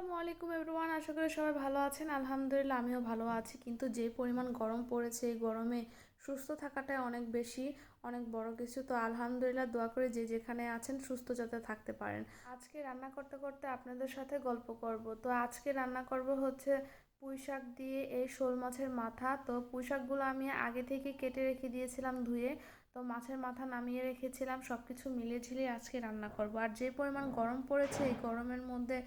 আসসালামু আলাইকুম এভরিওয়ান, আশা করি সবাই ভালো আছেন। আলহামদুলিল্লাহ আমিও ভালো আছি, কিন্তু যে পরিমাণ গরম পড়েছে এই গরমে সুস্থ থাকাটাই অনেক বেশি অনেক বড় কিছু। তো আলহামদুলিল্লাহ দোয়া করে যে যেখানে আছেন সুস্থ যাতে থাকতে পারেন। আজকে রান্না করতে করতে আপনাদের সাথে গল্প করব। তো আজকে রান্না করব হচ্ছে পুঁই শাক দিয়ে এই শোল মাছের মাথা। তো পুঁই শাকগুলো আমি আগে থেকে কেটে রেখে দিয়েছিলাম ধুয়ে। তো মাছের মাথা নামিয়ে রেখেছিলাম, সব কিছু মিলিয়ে ঝিলিয়ে আজকে রান্না করব। আর যে পরিমাণ গরম পড়েছে এই গরমের মধ্যে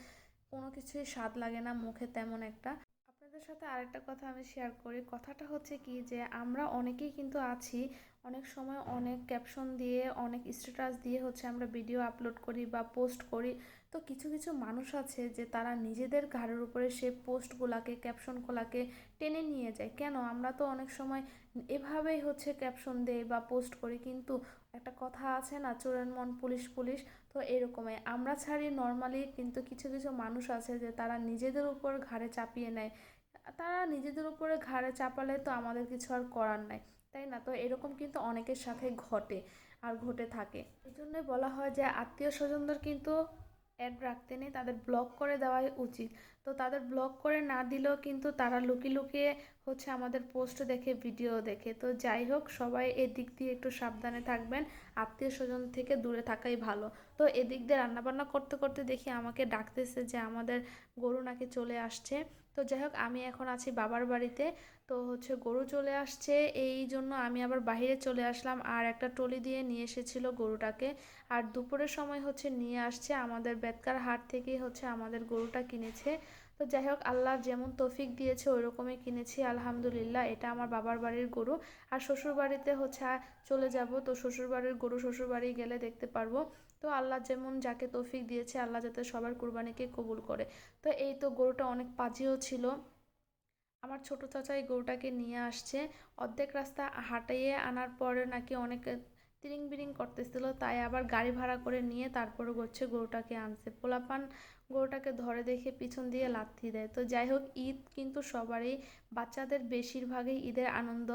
কোনো কিছুই স্বাদ লাগে না মুখে তেমন একটা। আপনাদের সাথে আরেকটা কথা আমি শেয়ার করি। কথাটা হচ্ছে কি যে আমরা অনেকেই কিন্তু আছি, অনেক সময় অনেক ক্যাপশন দিয়ে অনেক স্ট্যাটাস দিয়ে হচ্ছে আমরা ভিডিও আপলোড করি বা পোস্ট করি। তো কিছু কিছু মানুষ আছে যে তারা নিজেদের ঘাড়ের উপরে সে পোস্টগুলাকে ক্যাপশনগুলাকে টেনে নিয়ে যায়। কেন? আমরা তো অনেক সময় এভাবেই হচ্ছে ক্যাপশন দেই বা পোস্ট করি, কিন্তু একটা কথা আছে না, চোরের মন পুলিশ পুলিশ। তো এরকমই আমরা ছাড়ি নর্মালি, কিন্তু কিছু কিছু মানুষ আছে যে তারা নিজেদের উপর ঘাড়ে চাপিয়ে নেয়। তারা নিজেদের উপরে ঘাড়ে চাপালে তো আমাদের কিছু আর করার নাই, তাই না? তো এরকম কিন্তু অনেকের সাথে ঘটে আর ঘটে থাকে। এই জন্যই বলা হয় যে আত্মীয় স্বজনদের কিন্তু অ্যাড রাখতে নেই, তাদের ব্লক করে দেওয়াই উচিত। তো তাদের ব্লক করে না দিলেও কিন্তু তারা লুকিয়ে লুকিয়ে হচ্ছে আমাদের পোস্ট দেখে, ভিডিও দেখে। তো যাই হোক, সবাই এদিক দিয়ে একটু সাবধানে থাকবেন, আত্মীয় স্বজন থেকে দূরে থাকাই ভালো। তো এদিক দিয়ে রান্নাবান্না করতে করতে দেখি আমাকে ডাকতেছে যে আমাদের গরু নাকি চলে আসছে। তো যাই হোক, আমি এখন আছি বাবার বাড়িতে। তো হচ্ছে গরু চলে আসছে, এই জন্য আমি আবার বাইরে চলে আসলাম, আর একটা ট্রলি দিয়ে নিয়ে এসেছিল গরুটাকে। আর দুপুরের সময় হচ্ছে নিয়ে আসছে, আমাদের বেতকার হাট থেকেই হচ্ছে আমাদের গরুটা কিনেছে। তো যাই হোক, আল্লাহ যেমন তৌফিক দিয়েছে ওই রকমই কিনেছি আলহামদুলিল্লাহ। এটা আমার বাবার বাড়ির গরু। আর শ্বশুর বাড়িতে হচ্ছে চলে যাব, তো শ্বশুর বাড়ির গরু শ্বশুর বাড়ি গেলে দেখতে পারবো। তো আল্লাহ যেমন যাকে তৌফিক দিয়েছে, আল্লাহ যাতে সবার কুরবানিকে কবুল করে। তো এই তো গরুটা অনেক পাজিও ছিল। আমার ছোট চাচা এই গরুটাকে নিয়ে আসছে। অর্ধেক রাস্তা হাঁটিয়ে আনার পরে নাকি অনেক তিরিং বিরিং করতেছিল, তাই আবার গাড়ি ভাড়া করে নিয়ে তারপরে হচ্ছে গরুটাকে আনছে। পোলাপান গরুটাকে ধরে দেখে পিছন দিয়ে লাথি দেয়। তো যাই হোক, ঈদ কিন্তু সবারই, বাচ্চাদের বেশিরভাগই ঈদের আনন্দ,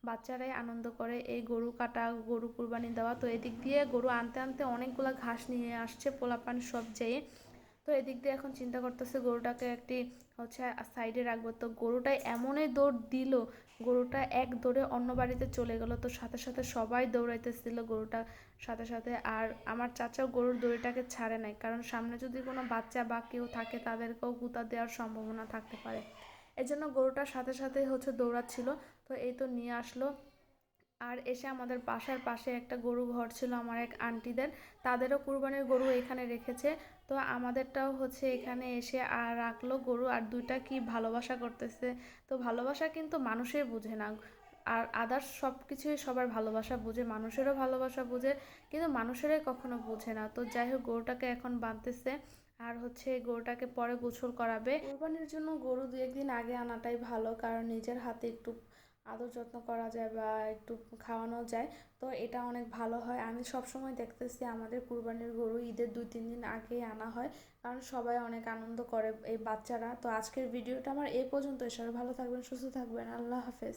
বাচ্চারাই আনন্দ করে এই গরু কাটা, গরু কুরবানি দেওয়া। তো এদিক দিয়ে গরু আনতে আনতে অনেকগুলো ঘাস নিয়ে আসছে পোলাপান সব যেয়ে। তো এদিক দিয়ে এখন চিন্তা করতেছে গরুটাকে একটি হচ্ছে সাইডে রাখবো। তো গরুটাই এমনই দৌড় দিল, গরুটা এক দৌড়ে অন্য বাড়িতে চলে গেল। তো সাথে সাথে সবাই দৌড়াইতেছিল গরুটার সাথে সাথে। আর আমার চাচাও গরুর দড়িটাকে ছাড়ে নাই, কারণ সামনে যদি কোনো বাচ্চা বা কেউ থাকে তাদেরকেও গুঁতা দেওয়ার সম্ভাবনা থাকতে পারে। এজন্য গরুটার সাথে সাথে হচ্ছে দৌড়াচ্ছিল। তো এই তো নিয়ে আসলো। আর এসে আমাদের বাসার পাশে একটা গরু ঘর ছিল আমার এক আন্টিদের, তাদেরও কুরবানির গরু এখানে রেখেছে। তো আমাদেরটাও হচ্ছে এখানে এসে আর রাখলো গরু। আর দুইটা কি ভালোবাসা করতেছে। তো ভালোবাসা কিন্তু মানুষের বুঝে না, আর আদার্স সব কিছুই সবার ভালোবাসা বুঝে, মানুষেরও ভালোবাসা বুঝে, কিন্তু মানুষেরাই কখনো বুঝে না। তো যাই হোক, গরুটাকে এখন বাঁধতেছে। আর হচ্ছে গরুটাকে পরে গোসল করাবে। কোরবানির জন্য গরু দু একদিন আগে আনাটাই ভালো, কারণ নিজের হাতে একটু আদর যত্ন করা যায় বা একটু খাওয়ানো যায়। তো এটা অনেক ভালো হয়। আমি সবসময় দেখতেছি আমাদের কুরবানির গরু ঈদের 2-3 দিন আগেই আনা হয়, কারণ সবাই অনেক আনন্দ করে এই বাচ্চারা। তো আজকের ভিডিওটা আমার এই পর্যন্ত। সবাই ভালো থাকবেন, সুস্থ থাকবেন, আল্লাহ হাফেজ।